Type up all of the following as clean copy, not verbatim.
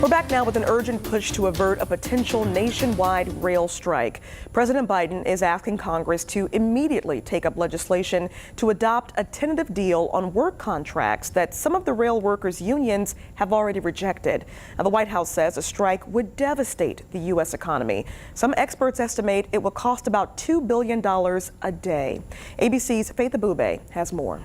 We're back now with an urgent push to avert a potential nationwide rail strike. President Biden is asking Congress to immediately take up legislation to adopt a tentative deal on work contracts that some of the rail workers' unions have already rejected. Now, the White House says a strike would devastate the U.S. economy. Some experts estimate it will cost about $2 billion a day. ABC's Faith Abube has more.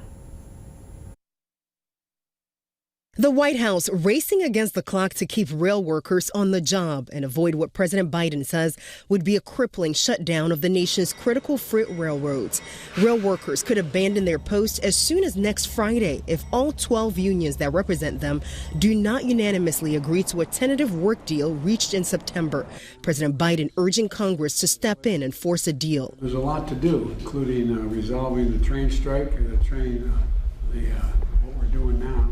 The White House racing against the clock to keep rail workers on the job and avoid what President Biden says would be a crippling shutdown of the nation's critical freight railroads. Rail workers could abandon their posts as soon as next Friday if all 12 unions that represent them do not unanimously agree to a tentative work deal reached in September. President Biden urging Congress to step in and force a deal. There's a lot to do, including resolving the train strike, what we're doing now.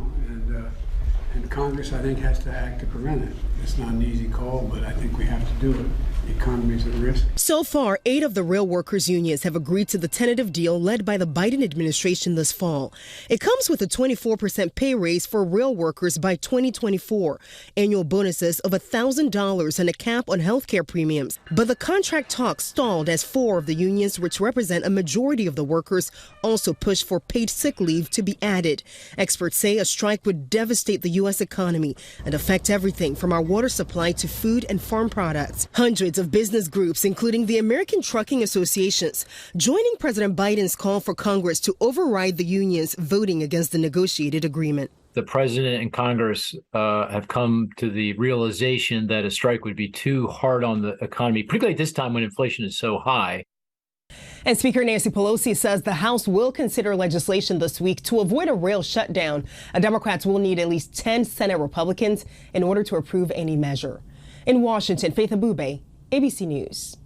And Congress, I think, has to act to prevent it. It's not an easy call, but I think we have to do it. The economy is at risk. So far, 8 of the rail workers' unions have agreed to the tentative deal led by the Biden administration this fall. It comes with a 24% pay raise for rail workers by 2024, annual bonuses of $1,000 and a cap on health care premiums. But the contract talks stalled as 4 of the unions, which represent a majority of the workers, also pushed for paid sick leave to be added. Experts say a strike would devastate the U.S. economy and affect everything from our water supply to food and farm products. Hundreds of business groups, including the American Trucking Associations, joining President Biden's call for Congress to override the unions voting against the negotiated agreement. The president and Congress have come to the realization that a strike would be too hard on the economy, particularly at this time when inflation is so high. And Speaker Nancy Pelosi says the House will consider legislation this week to avoid a rail shutdown. Democrats will need at least 10 Senate Republicans in order to approve any measure. In Washington, Faith Abube, ABC News.